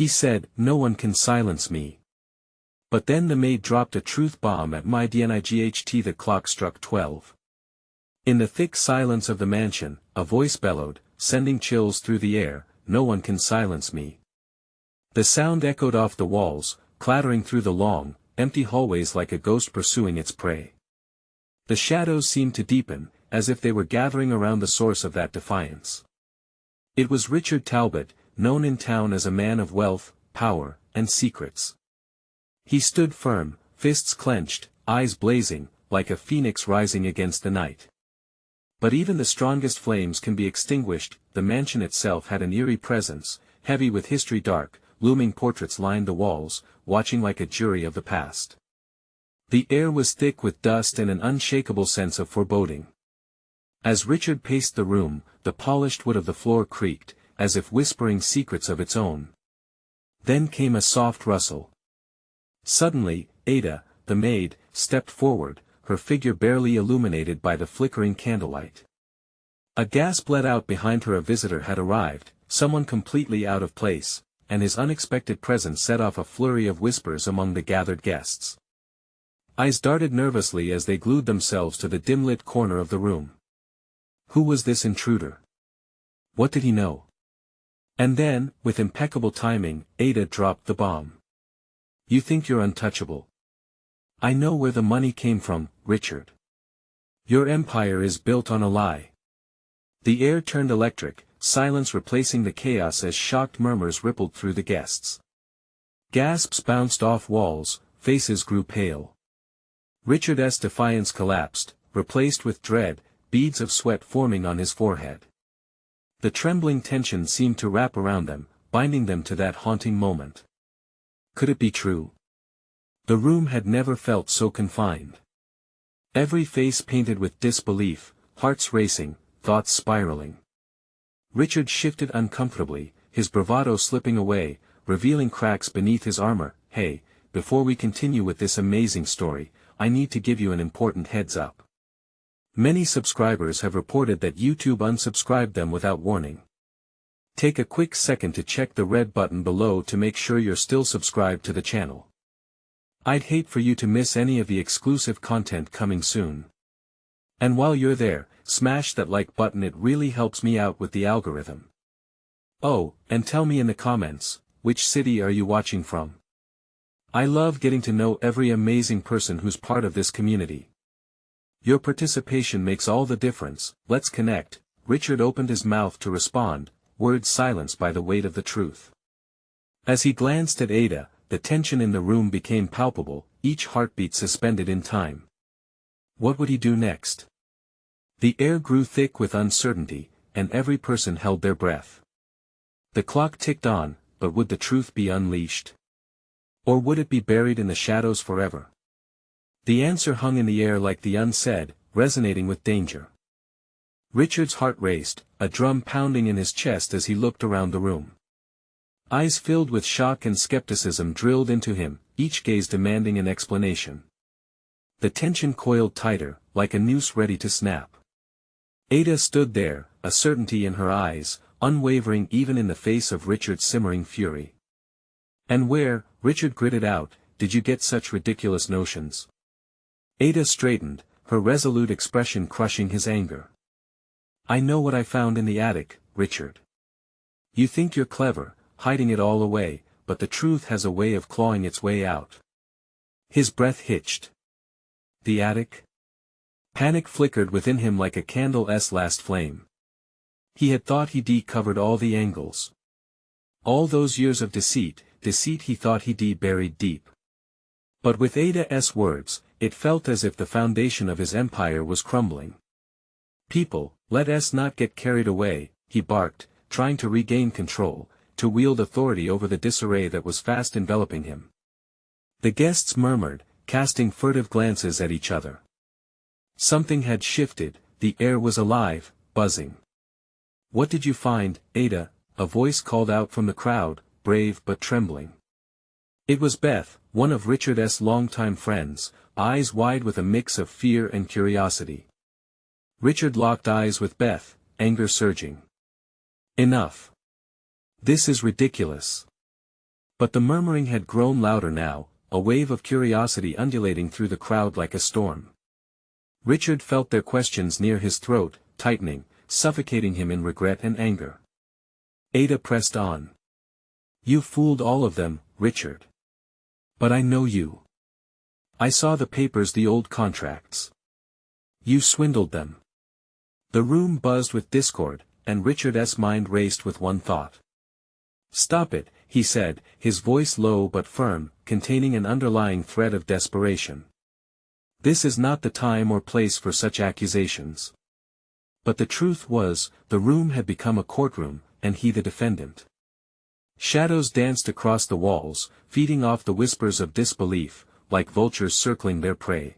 He said, "No one can silence me." But then the maid dropped a truth bomb at my dnight. The clock struck 12. In the thick silence of the mansion, a voice bellowed, sending chills through the air, "No one can silence me." The sound echoed off the walls, clattering through the long, empty hallways like a ghost pursuing its prey. The shadows seemed to deepen, as if they were gathering around the source of that defiance. It was Richard Talbot, known in town as a man of wealth, power, and secrets. He stood firm, fists clenched, eyes blazing, like a phoenix rising against the night. But even the strongest flames can be extinguished. The mansion itself had an eerie presence, heavy with history. Dark, looming portraits lined the walls, watching like a jury of the past. The air was thick with dust and an unshakable sense of foreboding. As Richard paced the room, the polished wood of the floor creaked, as if whispering secrets of its own. Then came a soft rustle. Suddenly, Ada, the maid, stepped forward, her figure barely illuminated by the flickering candlelight. A gasp let out behind her. A visitor had arrived, someone completely out of place, and his unexpected presence set off a flurry of whispers among the gathered guests. Eyes darted nervously as they glued themselves to the dim-lit corner of the room. Who was this intruder? What did he know? And then, with impeccable timing, Ada dropped the bomb. "You think you're untouchable? I know where the money came from, Richard. Your empire is built on a lie." The air turned electric, silence replacing the chaos as shocked murmurs rippled through the guests. Gasps bounced off walls, faces grew pale. Richard's defiance collapsed, replaced with dread, beads of sweat forming on his forehead. The trembling tension seemed to wrap around them, binding them to that haunting moment. Could it be true? The room had never felt so confined. Every face painted with disbelief, hearts racing, thoughts spiraling. Richard shifted uncomfortably, his bravado slipping away, revealing cracks beneath his armor. "Hey, before we continue with this amazing story, I need to give you an important heads up. Many subscribers have reported that YouTube unsubscribed them without warning. Take a quick second to check the red button below to make sure you're still subscribed to the channel. I'd hate for you to miss any of the exclusive content coming soon. And while you're there, smash that like button, it really helps me out with the algorithm. Oh, and tell me in the comments, which city are you watching from? I love getting to know every amazing person who's part of this community. Your participation makes all the difference. Let's connect." Richard opened his mouth to respond, words silenced by the weight of the truth. As he glanced at Ada, the tension in the room became palpable, each heartbeat suspended in time. What would he do next? The air grew thick with uncertainty, and every person held their breath. The clock ticked on, but would the truth be unleashed? Or would it be buried in the shadows forever? The answer hung in the air like the unsaid, resonating with danger. Richard's heart raced, a drum pounding in his chest as he looked around the room. Eyes filled with shock and skepticism drilled into him, each gaze demanding an explanation. The tension coiled tighter, like a noose ready to snap. Ada stood there, a certainty in her eyes, unwavering even in the face of Richard's simmering fury. "And where," Richard gritted out, "did you get such ridiculous notions?" Ada straightened, her resolute expression crushing his anger. "I know what I found in the attic, Richard. You think you're clever, hiding it all away, but the truth has a way of clawing its way out." His breath hitched. The attic? Panic flickered within him like a candle's last flame. He had thought he'd covered all the angles. All those years of deceit he thought he'd buried deep. But with Ada's words, it felt as if the foundation of his empire was crumbling. "People, let us not get carried away," he barked, trying to regain control, to wield authority over the disarray that was fast enveloping him. The guests murmured, casting furtive glances at each other. Something had shifted, the air was alive, buzzing. "What did you find, Ada?" a voice called out from the crowd, brave but trembling. It was Beth, one of Richard's longtime friends, eyes wide with a mix of fear and curiosity. Richard locked eyes with Beth, anger surging. "Enough. This is ridiculous. But the murmuring had grown louder now, a wave of curiosity undulating through the crowd like a storm. Richard felt their questions near his throat, tightening, suffocating him in regret and anger. Ada pressed on. "You fooled all of them, Richard. But I know you. I saw the papers, the old contracts. You swindled them." The room buzzed with discord, and Richard's mind raced with one thought. "Stop it," he said, his voice low but firm, containing an underlying thread of desperation. "This is not the time or place for such accusations." But the truth was, the room had become a courtroom, and he the defendant. Shadows danced across the walls, feeding off the whispers of disbelief, like vultures circling their prey.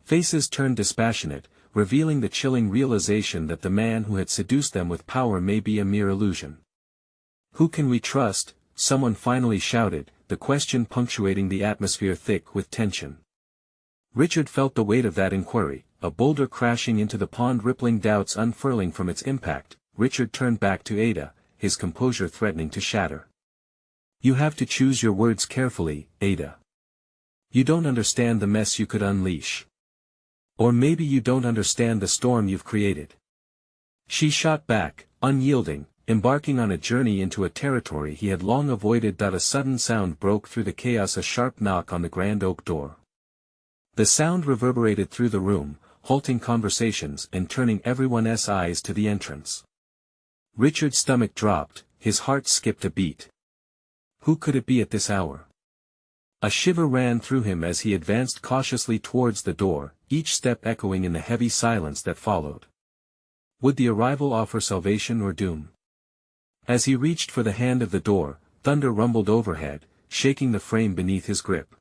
Faces turned dispassionate, revealing the chilling realization that the man who had seduced them with power may be a mere illusion. "Who can we trust?" someone finally shouted, the question punctuating the atmosphere thick with tension. Richard felt the weight of that inquiry, a boulder crashing into the pond, rippling doubts unfurling from its impact. Richard turned back to Ada, his composure threatening to shatter. "You have to choose your words carefully, Ada. You don't understand the mess you could unleash. Or maybe you don't understand the storm you've created." She shot back, unyielding, embarking on a journey into a territory he had long avoided. A sudden sound broke through the chaos, a sharp knock on the grand oak door. The sound reverberated through the room, halting conversations and turning everyone's eyes to the entrance. Richard's stomach dropped, his heart skipped a beat. Who could it be at this hour? A shiver ran through him as he advanced cautiously towards the door, each step echoing in the heavy silence that followed. Would the arrival offer salvation or doom? As he reached for the hand of the door, thunder rumbled overhead, shaking the frame beneath his grip.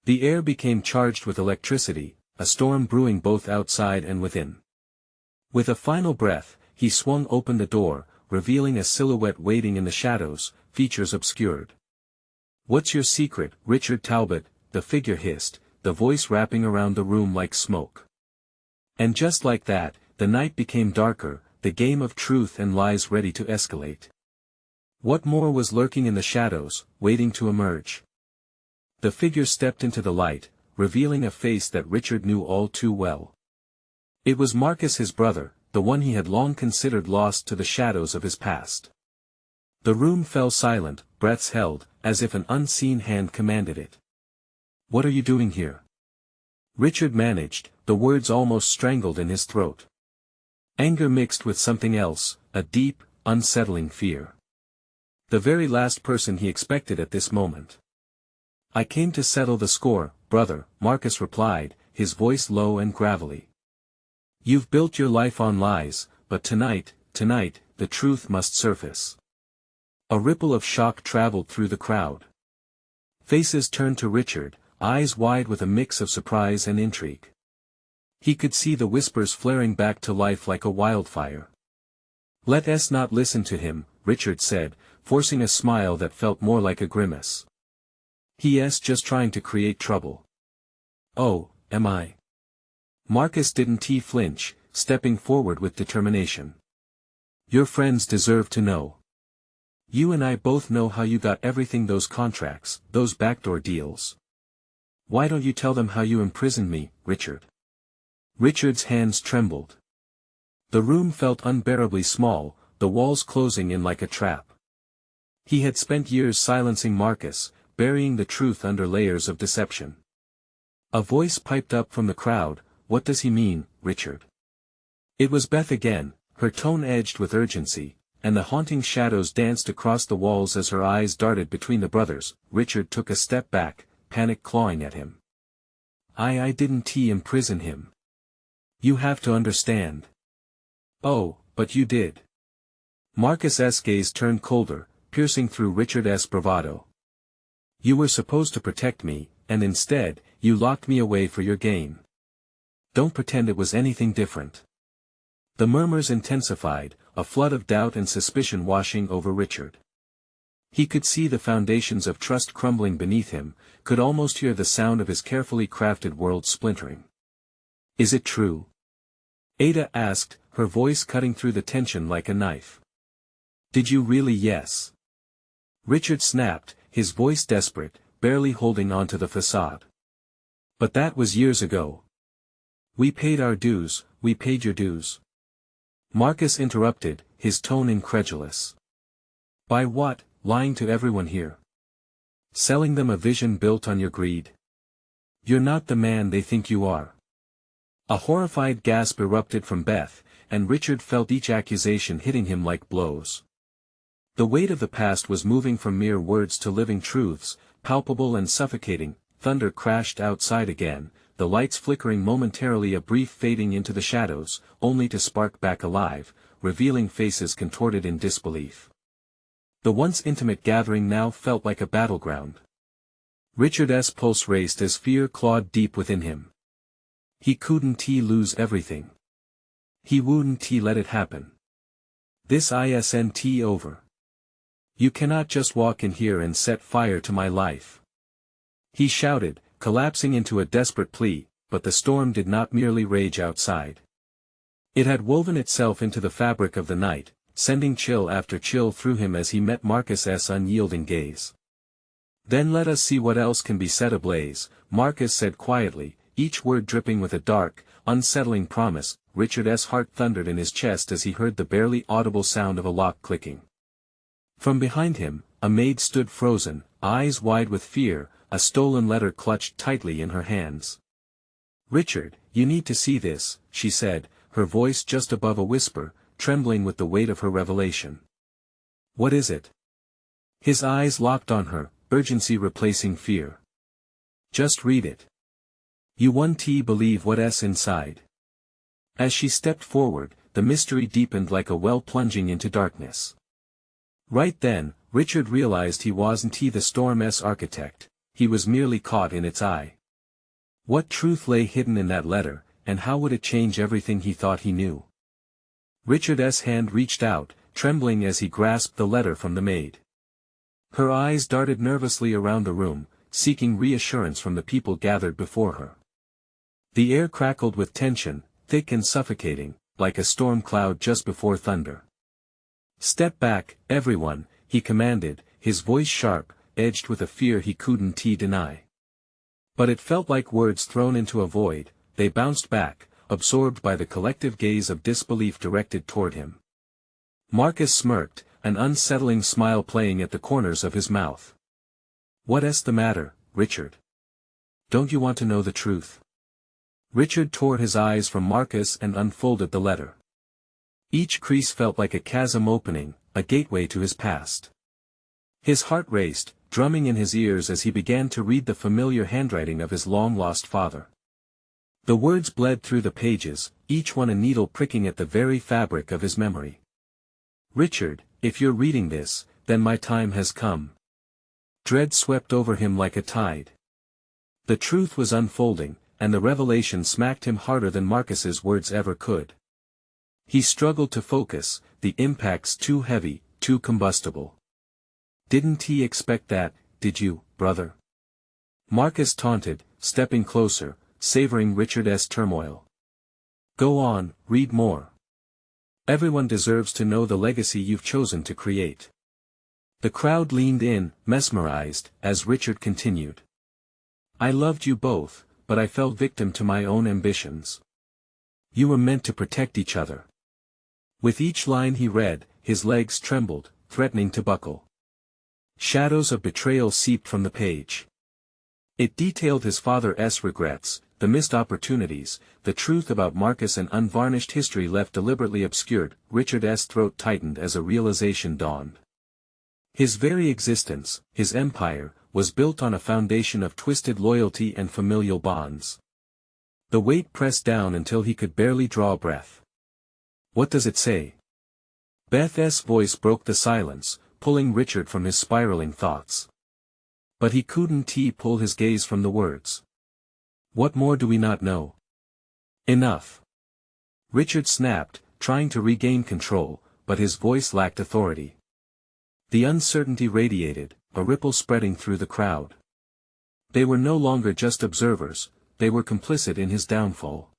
The air became charged with electricity, a storm brewing both outside and within. With a final breath, he swung open the door, revealing a silhouette waiting in the shadows, features obscured. "What's your secret, Richard Talbot?" the figure hissed, the voice wrapping around the room like smoke. And just like that, the night became darker, the game of truth and lies ready to escalate. What more was lurking in the shadows, waiting to emerge? The figure stepped into the light, revealing a face that Richard knew all too well. It was Marcus, his brother, the one he had long considered lost to the shadows of his past. The room fell silent, breaths held, as if an unseen hand commanded it. "What are you doing here?" Richard managed, the words almost strangled in his throat. Anger mixed with something else, a deep, unsettling fear. The very last person he expected at this moment. "I came to settle the score, brother," Marcus replied, his voice low and gravelly. "You've built your life on lies, but tonight, the truth must surface." A ripple of shock traveled through the crowd. Faces turned to Richard, eyes wide with a mix of surprise and intrigue. He could see the whispers flaring back to life like a wildfire. "Let us not listen to him," Richard said, forcing a smile that felt more like a grimace. "He's just trying to create trouble." "Oh, am I?" Marcus didn't flinch, stepping forward with determination. "Your friends deserve to know. You and I both know how you got everything, those contracts, those backdoor deals. Why don't you tell them how you imprisoned me, Richard?" Richard's hands trembled. The room felt unbearably small, the walls closing in like a trap. He had spent years silencing Marcus, burying the truth under layers of deception. A voice piped up from the crowd, "What does he mean, Richard?" It was Beth again, her tone edged with urgency, and the haunting shadows danced across the walls as her eyes darted between the brothers. Richard took a step back, panic clawing at him. I didn't imprison him. You have to understand." "Oh, but you did." Marcus's gaze turned colder, piercing through Richard's bravado. "You were supposed to protect me, and instead, you locked me away for your gain. Don't pretend it was anything different." The murmurs intensified, a flood of doubt and suspicion washing over Richard. He could see the foundations of trust crumbling beneath him, could almost hear the sound of his carefully crafted world splintering. "Is it true?" Ada asked, her voice cutting through the tension like a knife. "Did you really?" "Yes." Richard snapped, his voice desperate, barely holding on to the facade. But that was years ago. We paid our dues, we paid your dues. Marcus interrupted, his tone incredulous. By what? Lying to everyone here. Selling them a vision built on your greed. You're not the man they think you are. A horrified gasp erupted from Beth, and Richard felt each accusation hitting him like blows. The weight of the past was moving from mere words to living truths, palpable and suffocating. Thunder crashed outside again, the lights flickering momentarily, a brief fading into the shadows, only to spark back alive, revealing faces contorted in disbelief. The once intimate gathering now felt like a battleground. Richard's pulse raced as fear clawed deep within him. He couldn't lose everything. He wouldn't let it happen. This isn't over. You cannot just walk in here and set fire to my life. He shouted, collapsing into a desperate plea, but the storm did not merely rage outside. It had woven itself into the fabric of the night, sending chill after chill through him as he met Marcus's unyielding gaze. Then let us see what else can be set ablaze, Marcus said quietly, each word dripping with a dark, unsettling promise. Richard's heart thundered in his chest as he heard the barely audible sound of a lock clicking. From behind him, a maid stood frozen, eyes wide with fear, a stolen letter clutched tightly in her hands. Richard, you need to see this, she said, her voice just above a whisper, trembling with the weight of her revelation. What is it? His eyes locked on her, urgency replacing fear. Just read it. You won't believe what's inside. As she stepped forward, the mystery deepened like a well plunging into darkness. Right then, Richard realized he wasn't the storm's architect, he was merely caught in its eye. What truth lay hidden in that letter, and how would it change everything he thought he knew? Richard's hand reached out, trembling as he grasped the letter from the maid. Her eyes darted nervously around the room, seeking reassurance from the people gathered before her. The air crackled with tension, thick and suffocating, like a storm cloud just before thunder. Step back, everyone, he commanded, his voice sharp, edged with a fear he couldn't deny. But it felt like words thrown into a void. They bounced back, absorbed by the collective gaze of disbelief directed toward him. Marcus smirked, an unsettling smile playing at the corners of his mouth. What's the matter, Richard? Don't you want to know the truth? Richard tore his eyes from Marcus and unfolded the letter. Each crease felt like a chasm opening, a gateway to his past. His heart raced, drumming in his ears as he began to read the familiar handwriting of his long-lost father. The words bled through the pages, each one a needle pricking at the very fabric of his memory. Richard, if you're reading this, then my time has come. Dread swept over him like a tide. The truth was unfolding, and the revelation smacked him harder than Marcus's words ever could. He struggled to focus, the impacts too heavy, too combustible. Didn't he expect that, did you, brother? Marcus taunted, stepping closer, savoring Richard's turmoil. Go on, read more. Everyone deserves to know the legacy you've chosen to create. The crowd leaned in, mesmerized, as Richard continued. I loved you both, but I fell victim to my own ambitions. You were meant to protect each other. With each line he read, his legs trembled, threatening to buckle. Shadows of betrayal seeped from the page. It detailed his father's regrets, the missed opportunities, the truth about Marcus, and unvarnished history left deliberately obscured. Richard's throat tightened as a realization dawned. His very existence, his empire, was built on a foundation of twisted loyalty and familial bonds. The weight pressed down until he could barely draw a breath. What does it say? Beth's voice broke the silence, pulling Richard from his spiraling thoughts. But he couldn't pull his gaze from the words. What more do we not know? Enough. Richard snapped, trying to regain control, but his voice lacked authority. The uncertainty radiated, a ripple spreading through the crowd. They were no longer just observers, they were complicit in his downfall.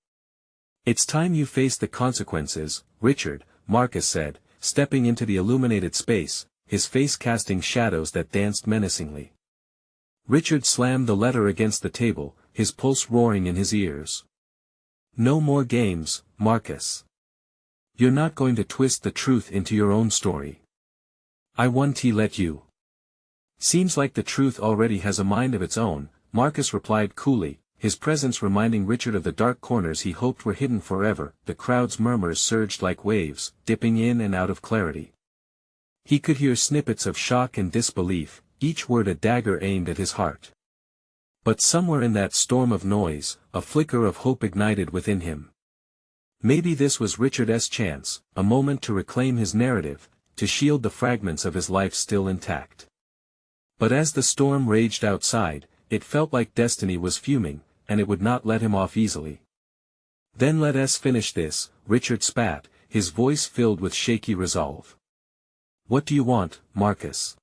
It's time you faced the consequences, Richard, Marcus said, stepping into the illuminated space, his face casting shadows that danced menacingly. Richard slammed the letter against the table, his pulse roaring in his ears. No more games, Marcus. You're not going to twist the truth into your own story. I won't let you. Seems like the truth already has a mind of its own, Marcus replied coolly, his presence reminding Richard of the dark corners he hoped were hidden forever. The crowd's murmurs surged like waves, dipping in and out of clarity. He could hear snippets of shock and disbelief, each word a dagger aimed at his heart. But somewhere in that storm of noise, a flicker of hope ignited within him. Maybe this was Richard's chance, a moment to reclaim his narrative, to shield the fragments of his life still intact. But as the storm raged outside, it felt like destiny was fuming, and it would not let him off easily. Then let us finish this, Richard spat, his voice filled with shaky resolve. What do you want, Marcus?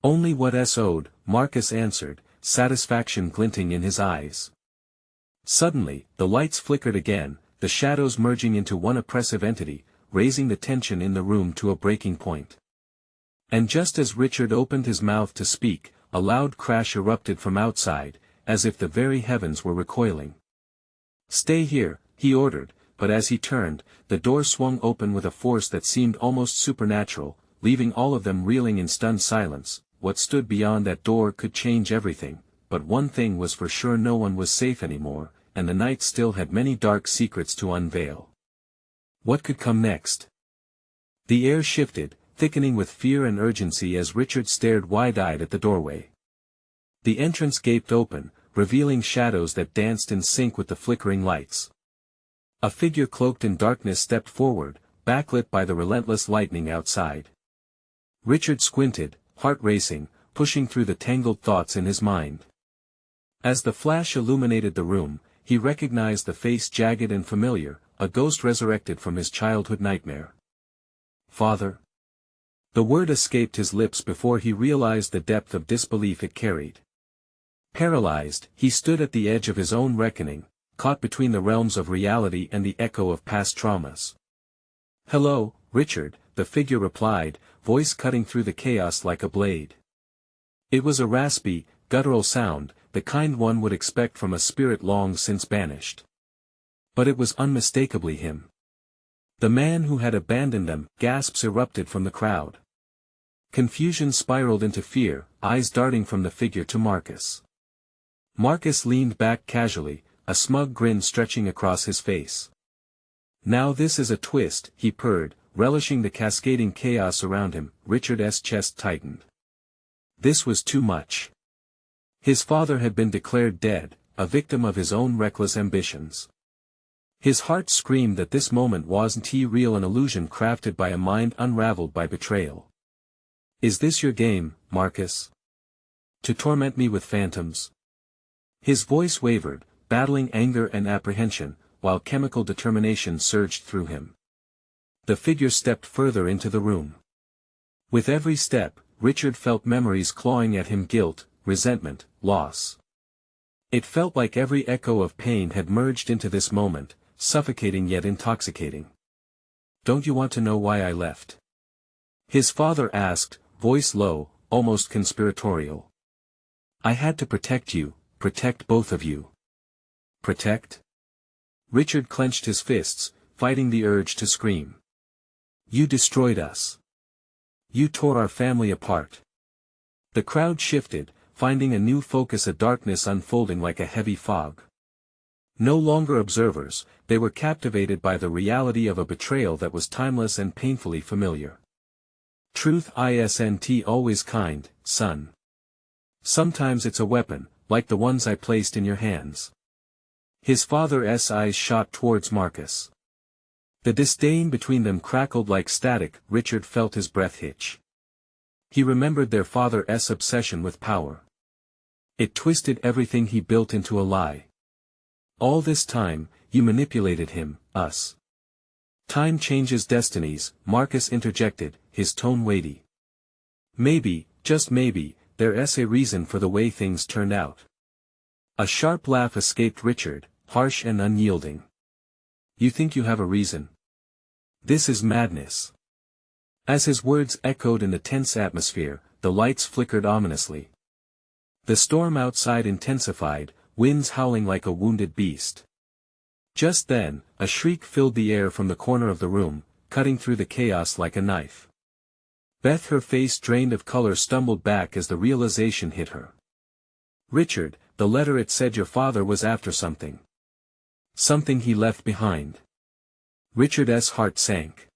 Only what is owed, Marcus answered, satisfaction glinting in his eyes. Suddenly, the lights flickered again, the shadows merging into one oppressive entity, raising the tension in the room to a breaking point. And just as Richard opened his mouth to speak, a loud crash erupted from outside, as if the very heavens were recoiling. Stay here, he ordered, but as he turned, the door swung open with a force that seemed almost supernatural, leaving all of them reeling in stunned silence. What stood beyond that door could change everything, but one thing was for sure: no one was safe anymore, and the night still had many dark secrets to unveil. What could come next? The air shifted, thickening with fear and urgency as Richard stared wide-eyed at the doorway. The entrance gaped open, revealing shadows that danced in sync with the flickering lights. A figure cloaked in darkness stepped forward, backlit by the relentless lightning outside. Richard squinted, heart racing, pushing through the tangled thoughts in his mind. As the flash illuminated the room, he recognized the face, jagged and familiar, a ghost resurrected from his childhood nightmare. Father? The word escaped his lips before he realized the depth of disbelief it carried. Paralyzed, he stood at the edge of his own reckoning, caught between the realms of reality and the echo of past traumas. Hello, Richard, the figure replied, voice cutting through the chaos like a blade. It was a raspy, guttural sound, the kind one would expect from a spirit long since banished. But it was unmistakably him. The man who had abandoned them. Gasps erupted from the crowd. Confusion spiraled into fear, eyes darting from the figure to Marcus. Marcus leaned back casually, a smug grin stretching across his face. Now this is a twist, he purred, relishing the cascading chaos around him. Richard's chest tightened. This was too much. His father had been declared dead, a victim of his own reckless ambitions. His heart screamed that this moment wasn't real, an illusion crafted by a mind unraveled by betrayal. Is this your game, Marcus? To torment me with phantoms? His voice wavered, battling anger and apprehension, while chemical determination surged through him. The figure stepped further into the room. With every step, Richard felt memories clawing at him: guilt, resentment, loss. It felt like every echo of pain had merged into this moment, suffocating yet intoxicating. Don't you want to know why I left? His father asked, voice low, almost conspiratorial. I had to protect you, protect both of you. Protect? Richard clenched his fists, fighting the urge to scream. You destroyed us. You tore our family apart. The crowd shifted, finding a new focus, a darkness unfolding like a heavy fog. No longer observers, they were captivated by the reality of a betrayal that was timeless and painfully familiar. Truth isn't always kind, son. Sometimes it's a weapon, like the ones I placed in your hands. His father's eyes shot towards Marcus. The disdain between them crackled like static. Richard felt his breath hitch. He remembered their father's obsession with power. It twisted everything he built into a lie. All this time, you manipulated him, us. Time changes destinies, Marcus interjected, his tone weighty. Maybe, just maybe, there's a reason for the way things turned out. A sharp laugh escaped Richard, harsh and unyielding. You think you have a reason? This is madness. As his words echoed in the tense atmosphere, the lights flickered ominously. The storm outside intensified, winds howling like a wounded beast. Just then, a shriek filled the air from the corner of the room, cutting through the chaos like a knife. Beth, her face drained of color, stumbled back as the realization hit her. "Richard, the letter, it said your father was after something. Something he left behind." Richard's heart sank.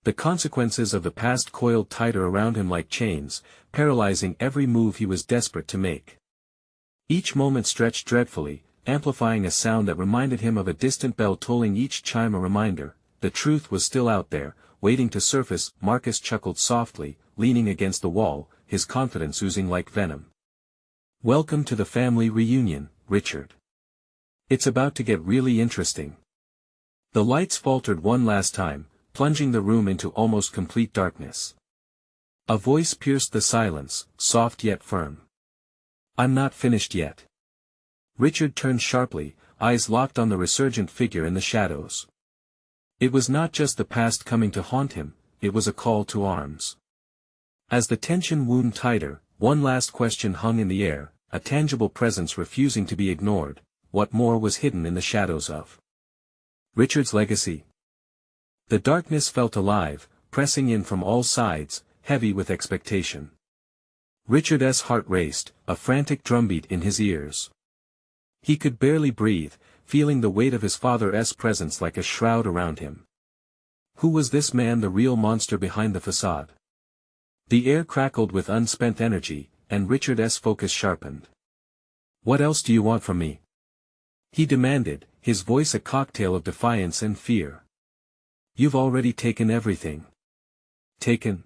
The consequences of the past coiled tighter around him like chains, paralyzing every move he was desperate to make. Each moment stretched dreadfully, amplifying a sound that reminded him of a distant bell tolling, each chime a reminder. The truth was still out there, waiting to surface. Marcus chuckled softly, leaning against the wall, his confidence oozing like venom. "Welcome to the family reunion, Richard. It's about to get really interesting." The lights faltered one last time, plunging the room into almost complete darkness. A voice pierced the silence, soft yet firm. "I'm not finished yet." Richard turned sharply, eyes locked on the resurgent figure in the shadows. It was not just the past coming to haunt him, it was a call to arms. As the tension wound tighter, one last question hung in the air, a tangible presence refusing to be ignored. What more was hidden in the shadows of Richard's legacy? The darkness felt alive, pressing in from all sides, heavy with expectation. Richard's heart raced, a frantic drumbeat in his ears. He could barely breathe, feeling the weight of his father's presence like a shroud around him. Who was this man, the real monster behind the facade? The air crackled with unspent energy, and Richard's focus sharpened. "What else do you want from me?" he demanded, his voice a cocktail of defiance and fear. "You've already taken everything." "Taken?"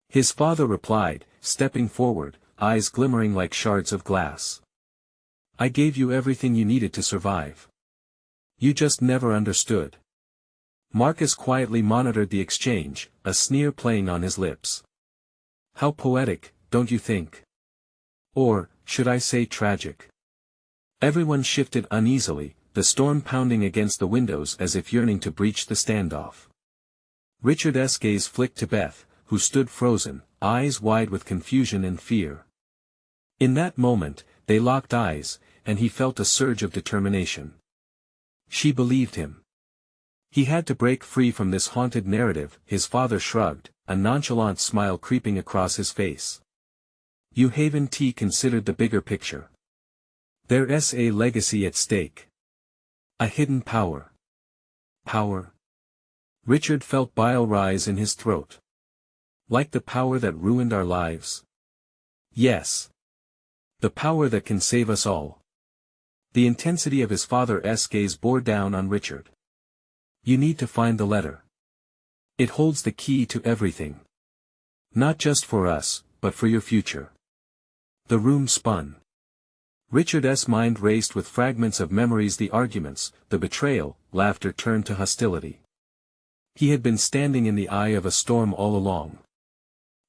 his father replied, stepping forward, eyes glimmering like shards of glass. "I gave you everything you needed to survive. You just never understood." Marcus quietly monitored the exchange, a sneer playing on his lips. "How poetic, don't you think? Or, should I say tragic?" Everyone shifted uneasily, the storm pounding against the windows as if yearning to breach the standoff. Richard's gaze flicked to Beth, who stood frozen, eyes wide with confusion and fear. In that moment, they locked eyes, and he felt a surge of determination. She believed him. He had to break free from this haunted narrative. His father shrugged, a nonchalant smile creeping across his face. "You haven't considered the bigger picture. There's a legacy at stake. A hidden power." "Power?" Richard felt bile rise in his throat. "Like the power that ruined our lives?" "Yes. The power that can save us all." The intensity of his father's gaze bore down on Richard. "You need to find the letter. It holds the key to everything. Not just for us, but for your future." The room spun. Richard's mind raced with fragments of memories, the arguments, the betrayal, laughter turned to hostility. He had been standing in the eye of a storm all along.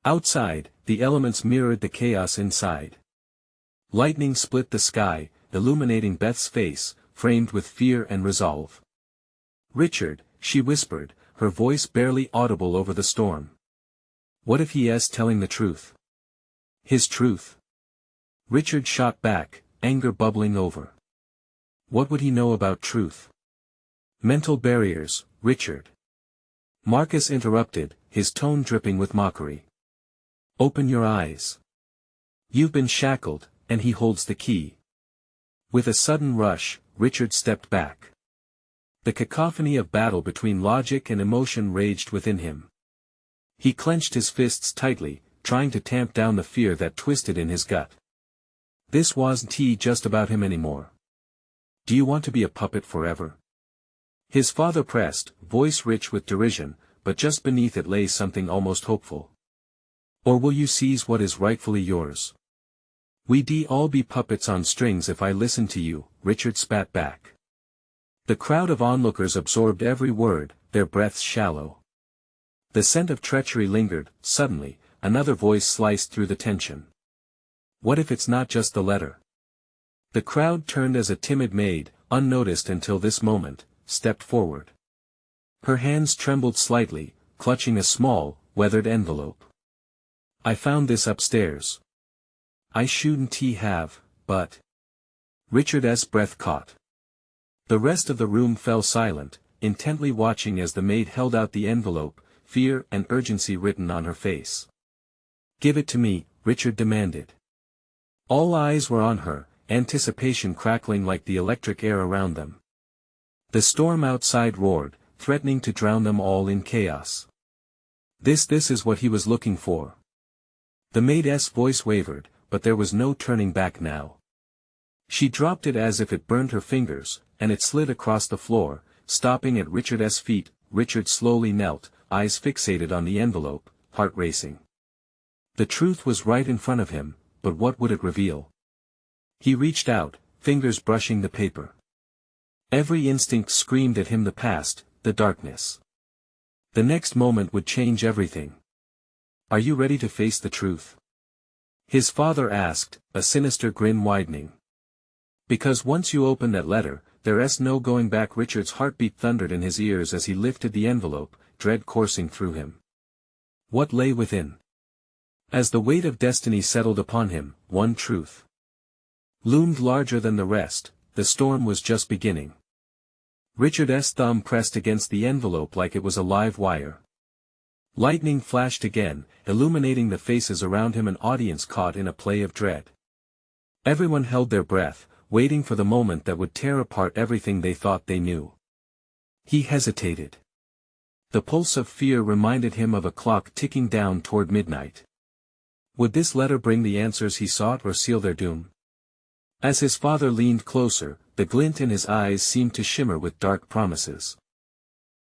Outside, the elements mirrored the chaos inside. Lightning split the sky, illuminating Beth's face, framed with fear and resolve. "Richard," she whispered, her voice barely audible over the storm. "What if he is telling the truth?" "His truth?" Richard shot back, anger bubbling over. What would he know about truth? "Mental barriers, Richard." Marcus interrupted, his tone dripping with mockery. "Open your eyes. You've been shackled, and he holds the key." With a sudden rush, Richard stepped back. The cacophony of battle between logic and emotion raged within him. He clenched his fists tightly, trying to tamp down the fear that twisted in his gut. This wasn't just about him anymore. "Do you want to be a puppet forever?" his father pressed, voice rich with derision, but just beneath it lay something almost hopeful. "Or will you seize what is rightfully yours?" "We'd all be puppets on strings if I listened to you," Richard spat back. The crowd of onlookers absorbed every word, their breaths shallow. The scent of treachery lingered. Suddenly, another voice sliced through the tension. "What if it's not just the letter?" The crowd turned as a timid maid, unnoticed until this moment, stepped forward. Her hands trembled slightly, clutching a small, weathered envelope. I found this upstairs. I shouldn't have, but... Richard's breath caught. The rest of the room fell silent, intently watching as the maid held out the envelope, fear and urgency written on her face. "Give it to me," Richard demanded. All eyes were on her, anticipation crackling like the electric air around them. The storm outside roared, threatening to drown them all in chaos. This is what he was looking for. The maid's voice wavered, but there was no turning back now. She dropped it as if it burned her fingers, and it slid across the floor, stopping at Richard's feet. Richard slowly knelt, eyes fixated on the envelope, heart racing. The truth was right in front of him, but what would it reveal? He reached out, fingers brushing the paper. Every instinct screamed at him the past, the darkness. The next moment would change everything. "Are you ready to face the truth?" his father asked, a sinister grin widening. "Because once you open that letter, there's no going back." Richard's heartbeat thundered in his ears as he lifted the envelope, dread coursing through him. What lay within? As the weight of destiny settled upon him, one truth loomed larger than the rest: the storm was just beginning. Richard's thumb pressed against the envelope like it was a live wire. Lightning flashed again, illuminating the faces around him. An audience caught in a play of dread. Everyone held their breath, waiting for the moment that would tear apart everything they thought they knew. He hesitated. The pulse of fear reminded him of a clock ticking down toward midnight. Would this letter bring the answers he sought or seal their doom? As his father leaned closer, the glint in his eyes seemed to shimmer with dark promises.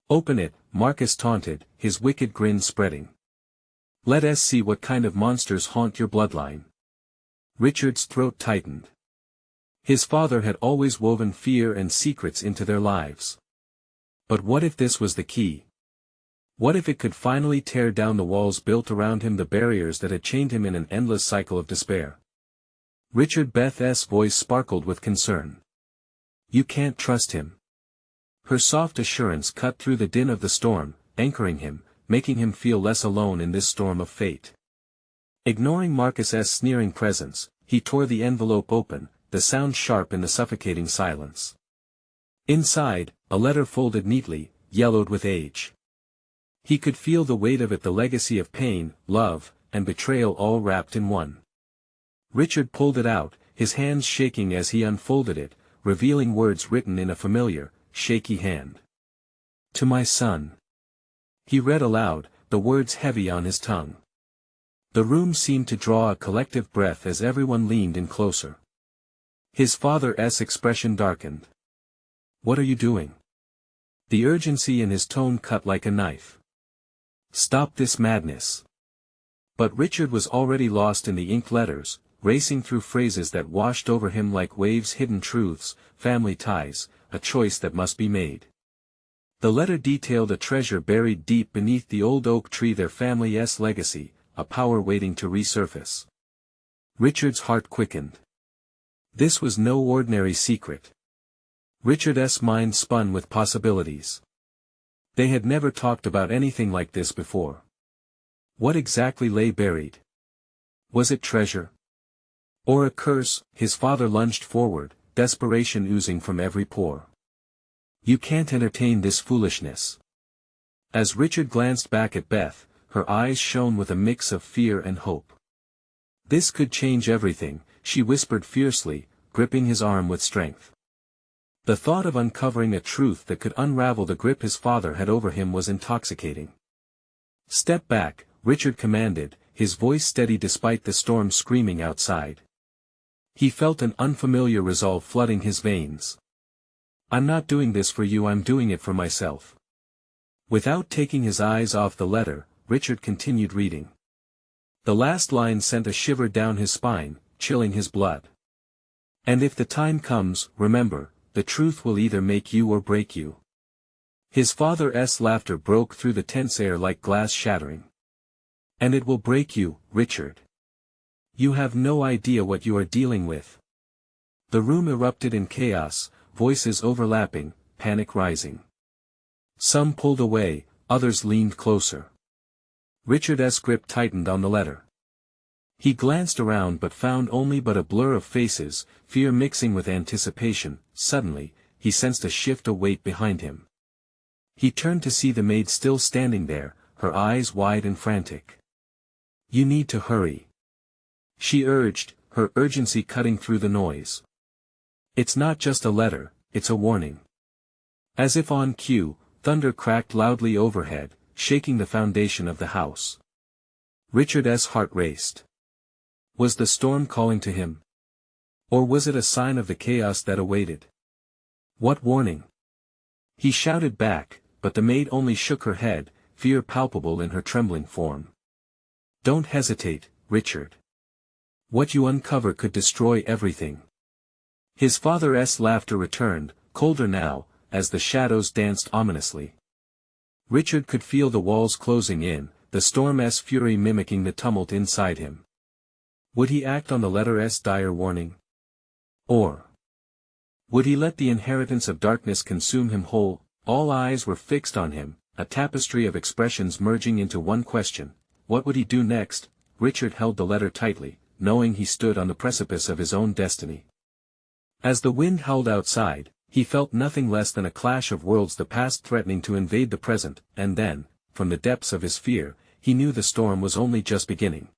"Open it," Marcus taunted, his wicked grin spreading. "Let us see what kind of monsters haunt your bloodline." Richard's throat tightened. His father had always woven fear and secrets into their lives. But what if this was the key? What if it could finally tear down the walls built around him, the barriers that had chained him in an endless cycle of despair? Richard Beth's voice sparkled with concern. "You can't trust him." Her soft assurance cut through the din of the storm, anchoring him, making him feel less alone in this storm of fate. Ignoring Marcus's sneering presence, he tore the envelope open, the sound sharp in the suffocating silence. Inside, a letter folded neatly, yellowed with age. He could feel the weight of it, the legacy of pain, love, and betrayal all wrapped in one. Richard pulled it out, his hands shaking as he unfolded it, revealing words written in a familiar, shaky hand. "To my son." He read aloud, the words heavy on his tongue. The room seemed to draw a collective breath as everyone leaned in closer. His father's expression darkened. "What are you doing?" The urgency in his tone cut like a knife. "Stop this madness." But Richard was already lost in the inked letters, racing through phrases that washed over him like waves: hidden truths, family ties, a choice that must be made. The letter detailed a treasure buried deep beneath the old oak tree, their family's legacy, a power waiting to resurface. Richard's heart quickened. This was no ordinary secret. Richard's mind spun with possibilities. They had never talked about anything like this before. What exactly lay buried? Was it treasure? Or a curse? His father lunged forward, desperation oozing from every pore. "You can't entertain this foolishness." As Richard glanced back at Beth, her eyes shone with a mix of fear and hope. "This could change everything," she whispered fiercely, gripping his arm with strength. The thought of uncovering a truth that could unravel the grip his father had over him was intoxicating. "Step back," Richard commanded, his voice steady despite the storm screaming outside. He felt an unfamiliar resolve flooding his veins. "I'm not doing this for you, I'm doing it for myself." Without taking his eyes off the letter, Richard continued reading. The last line sent a shiver down his spine, chilling his blood. "And if the time comes, remember, the truth will either make you or break you." His father's laughter broke through the tense air like glass shattering. "And it will break you, Richard. You have no idea what you are dealing with." The room erupted in chaos, voices overlapping, panic rising. Some pulled away, others leaned closer. Richard's grip tightened on the letter. He glanced around but found only but a blur of faces, fear mixing with anticipation. Suddenly, he sensed a shift of weight behind him. He turned to see the maid still standing there, her eyes wide and frantic. "You need to hurry," she urged, her urgency cutting through the noise. "It's not just a letter, it's a warning." As if on cue, thunder cracked loudly overhead, shaking the foundation of the house. Richard's heart raced. Was the storm calling to him? Or was it a sign of the chaos that awaited? What warning? He shouted back, but the maid only shook her head, fear palpable in her trembling form. "Don't hesitate, Richard. What you uncover could destroy everything." His father's laughter returned, colder now, as the shadows danced ominously. Richard could feel the walls closing in, the storm's fury mimicking the tumult inside him. Would he act on the letter's dire warning? Or would he let the inheritance of darkness consume him whole? All eyes were fixed on him, a tapestry of expressions merging into one question. What would he do next? Richard held the letter tightly, knowing he stood on the precipice of his own destiny. As the wind howled outside, he felt nothing less than a clash of worlds, the past threatening to invade the present, and then, from the depths of his fear, he knew the storm was only just beginning.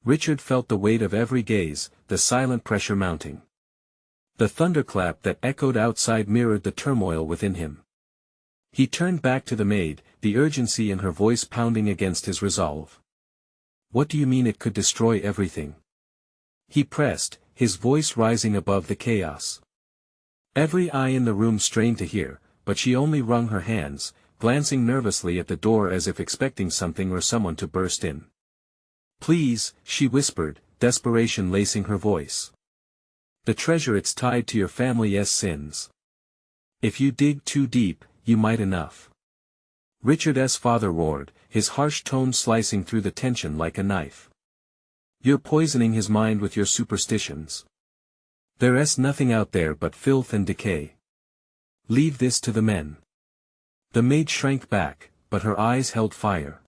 Richard felt the weight of every gaze, the silent pressure mounting. The thunderclap that echoed outside mirrored the turmoil within him. He turned back to the maid, the urgency in her voice pounding against his resolve. "What do you mean it could destroy everything?" he pressed, his voice rising above the chaos. Every eye in the room strained to hear, but she only wrung her hands, glancing nervously at the door as if expecting something or someone to burst in. "Please," she whispered, desperation lacing her voice. "The treasure, it's tied to your family's sins. If you dig too deep, you might enough." Richard's father roared, his harsh tone slicing through the tension like a knife. "You're poisoning his mind with your superstitions. There's nothing out there but filth and decay. Leave this to the men." The maid shrank back, but her eyes held fire.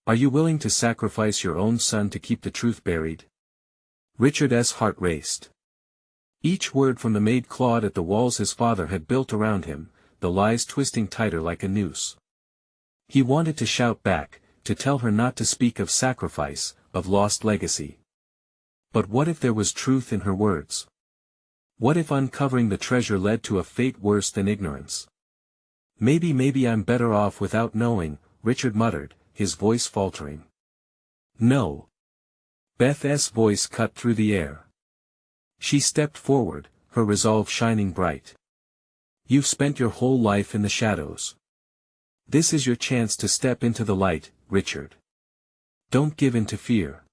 "Are you willing to sacrifice your own son to keep the truth buried?" Richard's heart raced. Each word from the maid clawed at the walls his father had built around him, the lies twisting tighter like a noose. He wanted to shout back, to tell her not to speak of sacrifice, of lost legacy. But what if there was truth in her words? What if uncovering the treasure led to a fate worse than ignorance? Maybe I'm better off without knowing," Richard muttered, his voice faltering. "No." Beth's voice cut through the air. She stepped forward, her resolve shining bright. "You've spent your whole life in the shadows. This is your chance to step into the light, Richard. Don't give in to fear."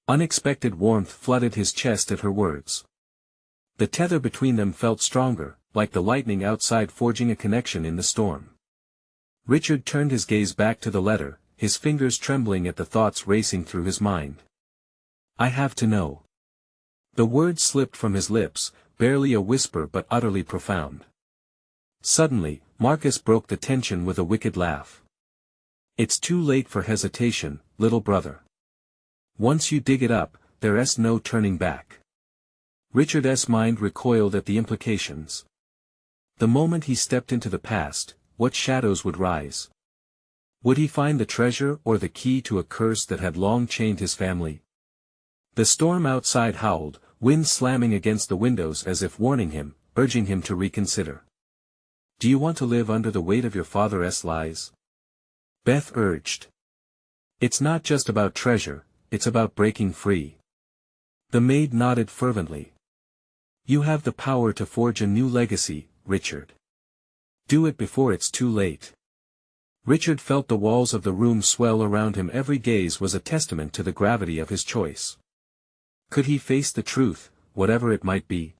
Unexpected warmth flooded his chest at her words. The tether between them felt stronger, like the lightning outside forging a connection in the storm. Richard turned his gaze back to the letter, his fingers trembling at the thoughts racing through his mind. "I have to know." The words slipped from his lips, barely a whisper but utterly profound. Suddenly, Marcus broke the tension with a wicked laugh. "It's too late for hesitation, little brother. Once you dig it up, there's no turning back." Richard's mind recoiled at the implications. The moment he stepped into the past, what shadows would rise? Would he find the treasure or the key to a curse that had long chained his family? The storm outside howled, wind slamming against the windows as if warning him, urging him to reconsider. "Do you want to live under the weight of your father's lies?" Beth urged. "It's not just about treasure, it's about breaking free." The maid nodded fervently. "You have the power to forge a new legacy, Richard. Do it before it's too late." Richard felt the walls of the room swell around him. Every gaze was a testament to the gravity of his choice. Could he face the truth, whatever it might be?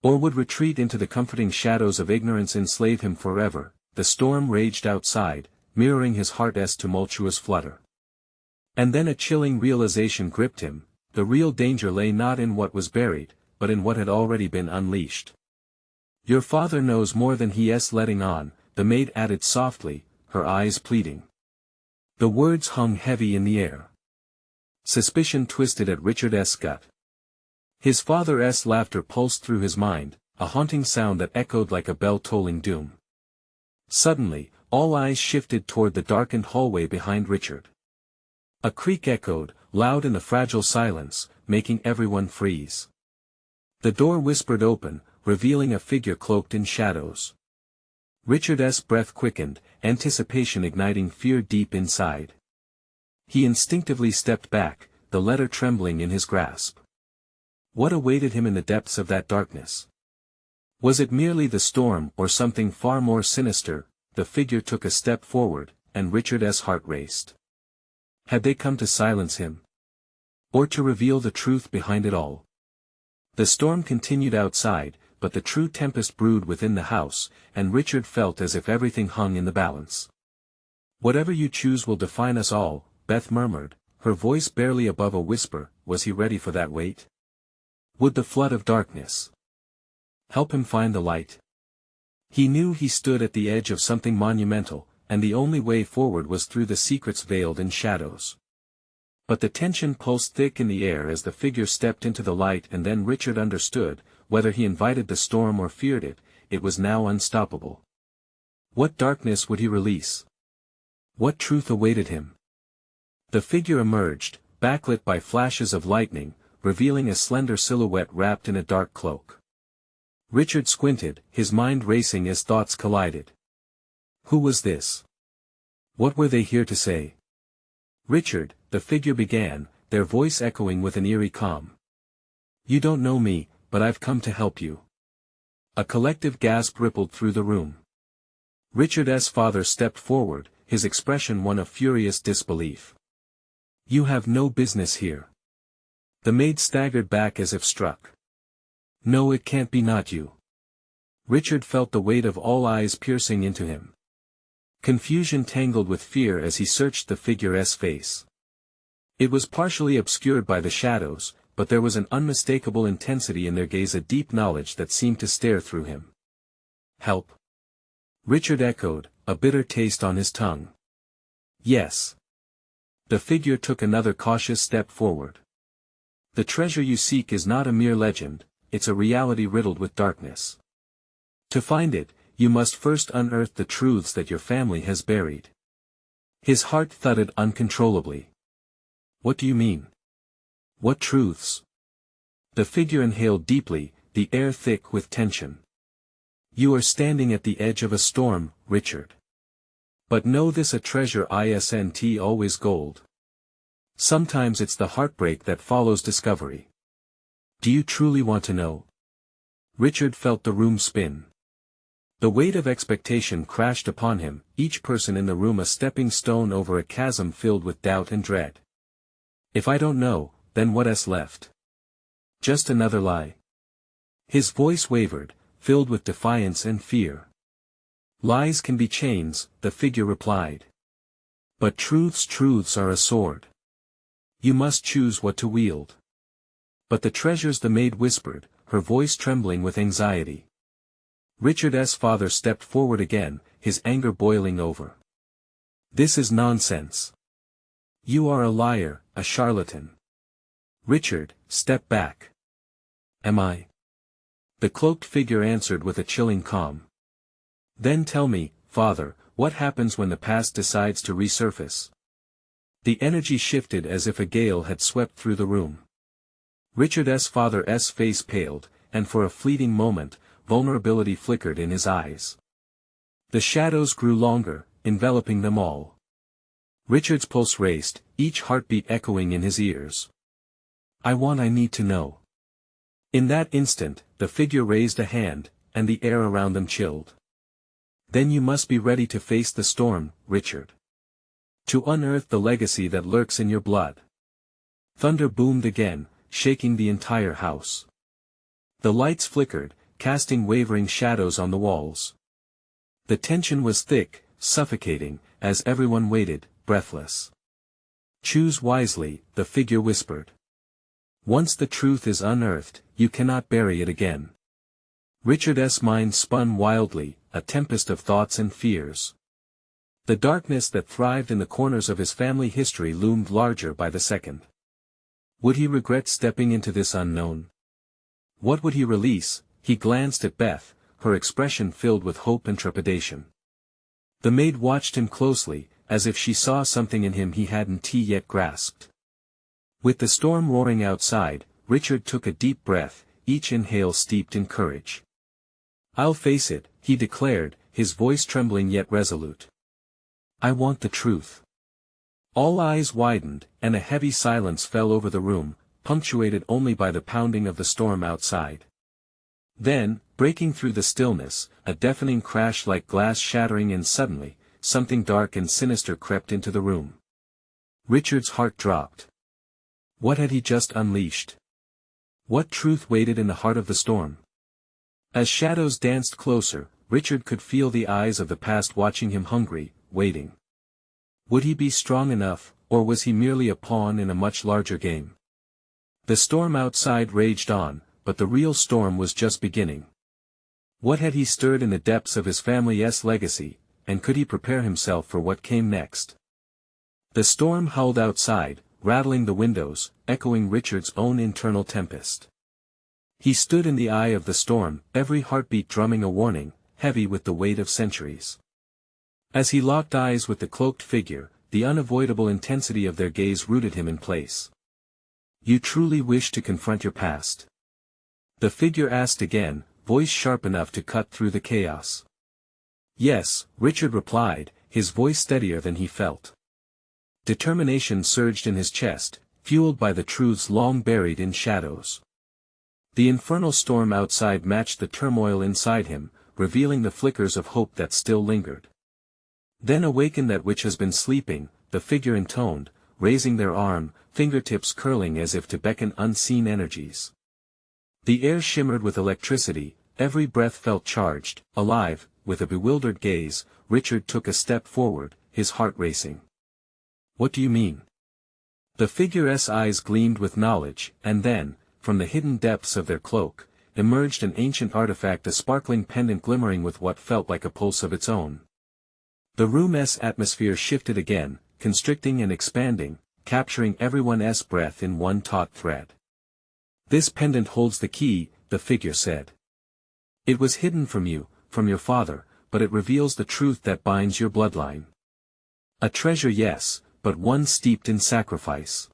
Or would retreat into the comforting shadows of ignorance enslave him forever? The storm raged outside, mirroring his heart's tumultuous flutter. And then a chilling realization gripped him: the real danger lay not in what was buried, but in what had already been unleashed. "Your father knows more than he's letting on," the maid added softly, her eyes pleading. The words hung heavy in the air. Suspicion twisted at Richard's gut. His father's laughter pulsed through his mind, a haunting sound that echoed like a bell tolling doom. Suddenly, all eyes shifted toward the darkened hallway behind Richard. A creak echoed, loud in the fragile silence, making everyone freeze. The door whispered open, revealing a figure cloaked in shadows. Richard's breath quickened, anticipation igniting fear deep inside. He instinctively stepped back, the letter trembling in his grasp. What awaited him in the depths of that darkness? Was it merely the storm or something far more sinister? The figure took a step forward, and Richard's heart raced. Had they come to silence him? Or to reveal the truth behind it all? The storm continued outside, but the true tempest brewed within the house, and Richard felt as if everything hung in the balance. Whatever you choose will define us all, Beth murmured, her voice barely above a whisper. Was he ready for that weight? Would the flood of darkness help him find the light? He knew he stood at the edge of something monumental, and the only way forward was through the secrets veiled in shadows. But the tension pulsed thick in the air as the figure stepped into the light, and then Richard understood, whether he invited the storm or feared it, it was now unstoppable. What darkness would he release? What truth awaited him? The figure emerged, backlit by flashes of lightning, revealing a slender silhouette wrapped in a dark cloak. Richard squinted, his mind racing as thoughts collided. Who was this? What were they here to say? Richard, the figure began, their voice echoing with an eerie calm. You don't know me, but I've come to help you. A collective gasp rippled through the room. Richard's father stepped forward, his expression one of furious disbelief. You have no business here. The maid staggered back as if struck. No, it can't be, not you. Richard felt the weight of all eyes piercing into him. Confusion tangled with fear as he searched the figure's face. It was partially obscured by the shadows, but there was an unmistakable intensity in their gaze, a deep knowledge that seemed to stare through him. Help? Richard echoed, a bitter taste on his tongue. Yes. The figure took another cautious step forward. The treasure you seek is not a mere legend, it's a reality riddled with darkness. To find it, you must first unearth the truths that your family has buried. His heart thudded uncontrollably. What do you mean? What truths? The figure inhaled deeply, the air thick with tension. You are standing at the edge of a storm, Richard. But know this, a treasure isn't always gold. Sometimes it's the heartbreak that follows discovery. Do you truly want to know? Richard felt the room spin. The weight of expectation crashed upon him, each person in the room a stepping stone over a chasm filled with doubt and dread. If I don't know, then what's left? Just another lie. His voice wavered, filled with defiance and fear. Lies can be chains, the figure replied. But truths are a sword. You must choose what to wield. But the treasures, the maid whispered, her voice trembling with anxiety. Richard's father stepped forward again, his anger boiling over. This is nonsense. You are a liar, a charlatan. Richard, step back. Am I? The cloaked figure answered with a chilling calm. Then tell me, father, what happens when the past decides to resurface? The energy shifted as if a gale had swept through the room. Richard's father's face paled, and for a fleeting moment, vulnerability flickered in his eyes. The shadows grew longer, enveloping them all. Richard's pulse raced, each heartbeat echoing in his ears. I need to know. In that instant, the figure raised a hand, and the air around them chilled. Then you must be ready to face the storm, Richard. To unearth the legacy that lurks in your blood. Thunder boomed again, shaking the entire house. The lights flickered, casting wavering shadows on the walls. The tension was thick, suffocating, as everyone waited, breathless. Choose wisely, the figure whispered. Once the truth is unearthed, you cannot bury it again. Richard's mind spun wildly, a tempest of thoughts and fears. The darkness that thrived in the corners of his family history loomed larger by the second. Would he regret stepping into this unknown? What would he release? He glanced at Beth, her expression filled with hope and trepidation. The maid watched him closely, as if she saw something in him he hadn't yet grasped. With the storm roaring outside, Richard took a deep breath, each inhale steeped in courage. "I'll face it," he declared, his voice trembling yet resolute. "I want the truth." All eyes widened, and a heavy silence fell over the room, punctuated only by the pounding of the storm outside. Then, breaking through the stillness, a deafening crash like glass shattering, and suddenly, something dark and sinister crept into the room. Richard's heart dropped. What had he just unleashed? What truth waited in the heart of the storm? As shadows danced closer, Richard could feel the eyes of the past watching him, hungry, waiting. Would he be strong enough, or was he merely a pawn in a much larger game? The storm outside raged on, but the real storm was just beginning. What had he stirred in the depths of his family's legacy, and could he prepare himself for what came next? The storm howled outside, rattling the windows, echoing Richard's own internal tempest. He stood in the eye of the storm, every heartbeat drumming a warning, heavy with the weight of centuries. As he locked eyes with the cloaked figure, the unavoidable intensity of their gaze rooted him in place. "You truly wish to confront your past?" The figure asked again, voice sharp enough to cut through the chaos. "Yes," Richard replied, his voice steadier than he felt. Determination surged in his chest, fueled by the truths long buried in shadows. The infernal storm outside matched the turmoil inside him, revealing the flickers of hope that still lingered. "Then awaken that which has been sleeping," the figure intoned, raising their arm, fingertips curling as if to beckon unseen energies. The air shimmered with electricity, every breath felt charged, alive. With a bewildered gaze, Richard took a step forward, his heart racing. "What do you mean?" The figure's eyes gleamed with knowledge, and then, from the hidden depths of their cloak, emerged an ancient artifact, a sparkling pendant glimmering with what felt like a pulse of its own. The room's atmosphere shifted again, constricting and expanding, capturing everyone's breath in one taut thread. "This pendant holds the key," the figure said. "It was hidden from you, from your father, but it reveals the truth that binds your bloodline. A treasure, yes, but one steeped in sacrifice."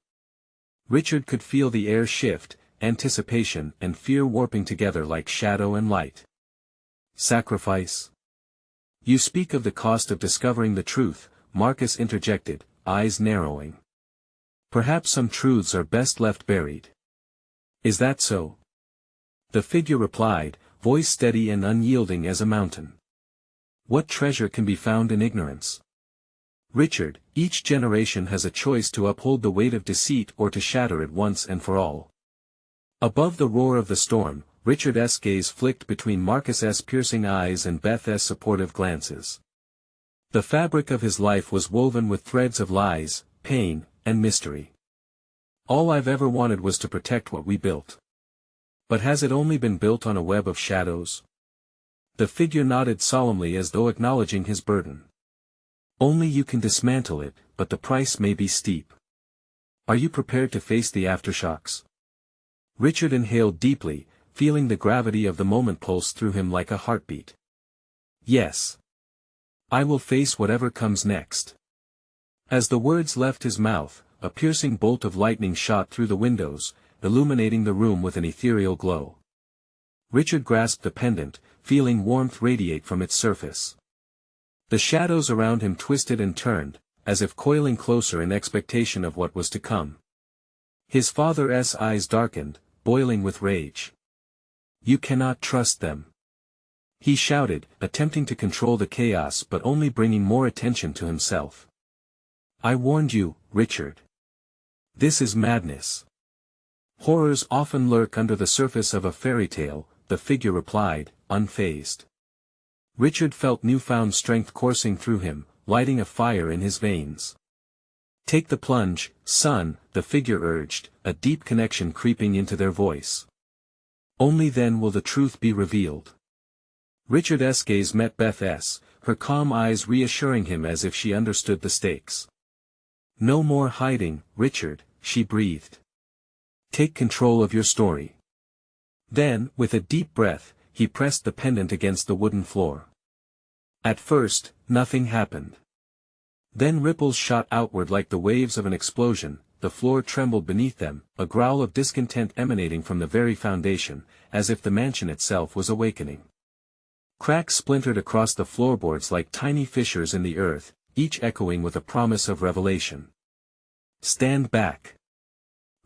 Richard could feel the air shift, anticipation and fear warping together like shadow and light. "Sacrifice? You speak of the cost of discovering the truth," Marcus interjected, eyes narrowing. "Perhaps some truths are best left buried." "Is that so?" The figure replied, voice steady and unyielding as a mountain. "What treasure can be found in ignorance? Richard, each generation has a choice to uphold the weight of deceit or to shatter it once and for all." Above the roar of the storm, Richard's gaze flicked between Marcus's piercing eyes and Beth's supportive glances. The fabric of his life was woven with threads of lies, pain, and mystery. "All I've ever wanted was to protect what we built. But has it only been built on a web of shadows?" The figure nodded solemnly as though acknowledging his burden. "Only you can dismantle it, but the price may be steep. Are you prepared to face the aftershocks?" Richard inhaled deeply, feeling the gravity of the moment pulse through him like a heartbeat. "Yes. I will face whatever comes next." As the words left his mouth, a piercing bolt of lightning shot through the windows, illuminating the room with an ethereal glow. Richard grasped the pendant, feeling warmth radiate from its surface. The shadows around him twisted and turned, as if coiling closer in expectation of what was to come. His father's eyes darkened, boiling with rage. "You cannot trust them," he shouted, attempting to control the chaos but only bringing more attention to himself. "I warned you, Richard. This is madness." "Horrors often lurk under the surface of a fairy tale," the figure replied, unfazed. Richard felt newfound strength coursing through him, lighting a fire in his veins. "Take the plunge, son," the figure urged, a deep connection creeping into their voice. "Only then will the truth be revealed." Richard's gaze met Beth's, her calm eyes reassuring him as if she understood the stakes. "No more hiding, Richard," she breathed. "Take control of your story." Then, with a deep breath, he pressed the pendant against the wooden floor. At first, nothing happened. Then ripples shot outward like the waves of an explosion, the floor trembled beneath them, a growl of discontent emanating from the very foundation, as if the mansion itself was awakening. Cracks splintered across the floorboards like tiny fissures in the earth, each echoing with a promise of revelation. "Stand back!"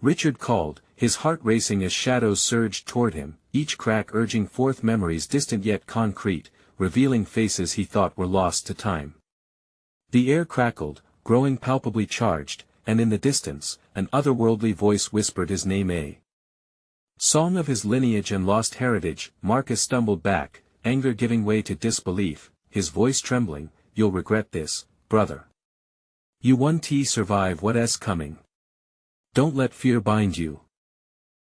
Richard called, his heart racing as shadows surged toward him, each crack urging forth memories distant yet concrete, revealing faces he thought were lost to time. The air crackled, growing palpably charged, and in the distance, an otherworldly voice whispered his name. A song of his lineage and lost heritage. Marcus stumbled back, anger giving way to disbelief, his voice trembling. "You'll regret this, brother. You won't survive what's coming. Don't let fear bind you."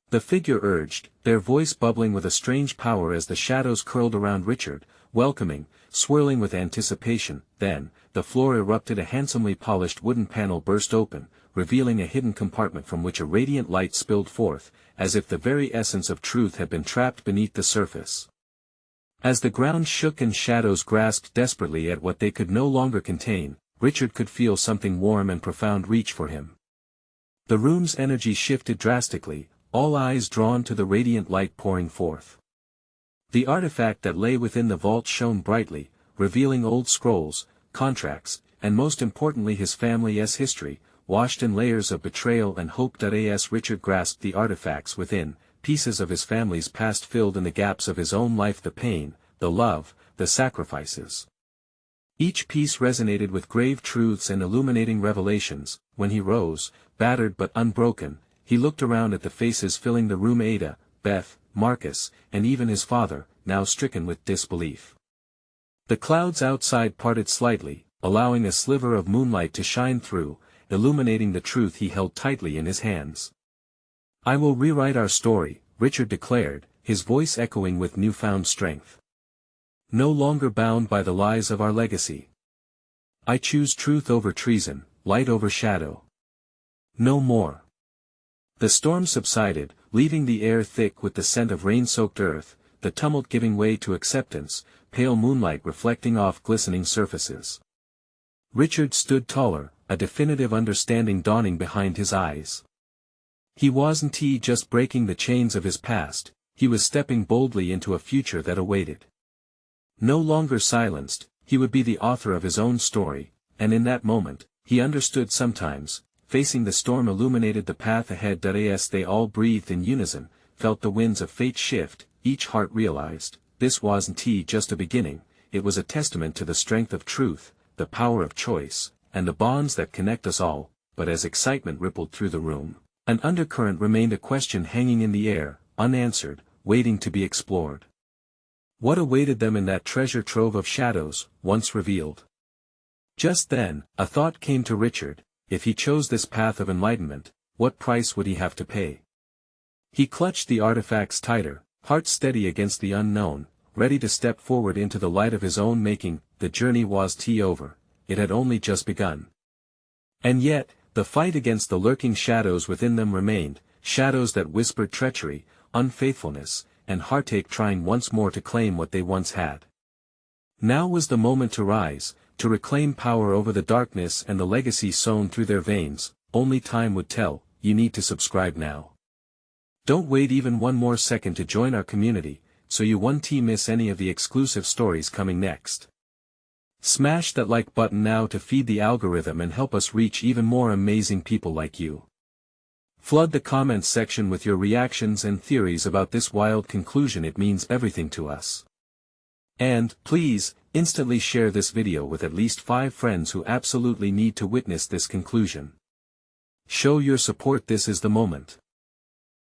The figure urged, their voice bubbling with a strange power as the shadows curled around Richard, welcoming, swirling with anticipation. Then, the floor erupted, a handsomely polished wooden panel burst open, revealing a hidden compartment from which a radiant light spilled forth, as if the very essence of truth had been trapped beneath the surface. As the ground shook and shadows grasped desperately at what they could no longer contain, Richard could feel something warm and profound reach for him. The room's energy shifted drastically, all eyes drawn to the radiant light pouring forth. The artifact that lay within the vault shone brightly, revealing old scrolls, contracts, and most importantly his family's history, washed in layers of betrayal and hope. As Richard grasped the artifacts within, pieces of his family's past filled in the gaps of his own life, the pain, the love, the sacrifices. Each piece resonated with grave truths and illuminating revelations. When he rose, battered but unbroken, he looked around at the faces filling the room: Ada, Beth, Marcus, and even his father, now stricken with disbelief. The clouds outside parted slightly, allowing a sliver of moonlight to shine through, illuminating the truth he held tightly in his hands. "I will rewrite our story," Richard declared, his voice echoing with newfound strength. "No longer bound by the lies of our legacy. I choose truth over treason, light over shadow. No more." The storm subsided, leaving the air thick with the scent of rain-soaked earth, the tumult giving way to acceptance, pale moonlight reflecting off glistening surfaces. Richard stood taller, a definitive understanding dawning behind his eyes. He wasn't just breaking the chains of his past, he was stepping boldly into a future that awaited. No longer silenced, he would be the author of his own story, and in that moment, he understood sometimes, facing the storm illuminated the path ahead. As they all breathed in unison, felt the winds of fate shift, each heart realized, this wasn't just a beginning, it was a testament to the strength of truth, the power of choice, and the bonds that connect us all. But as excitement rippled through the room, an undercurrent remained, a question hanging in the air, unanswered, waiting to be explored. What awaited them in that treasure trove of shadows, once revealed? Just then, a thought came to Richard: if he chose this path of enlightenment, what price would he have to pay? He clutched the artifacts tighter, heart steady against the unknown, ready to step forward into the light of his own making. The journey wasn't over, it had only just begun. And yet, the fight against the lurking shadows within them remained, shadows that whispered treachery, unfaithfulness, and heartache, trying once more to claim what they once had. Now was the moment to rise, to reclaim power over the darkness and the legacy sown through their veins. Only time would tell. You need to subscribe now. Don't wait even one more second to join our community, so you won't miss any of the exclusive stories coming next. Smash that like button now to feed the algorithm and help us reach even more amazing people like you. Flood the comments section with your reactions and theories about this wild conclusion, it means everything to us. And, please, instantly share this video with at least 5 friends who absolutely need to witness this conclusion. Show your support, this is the moment.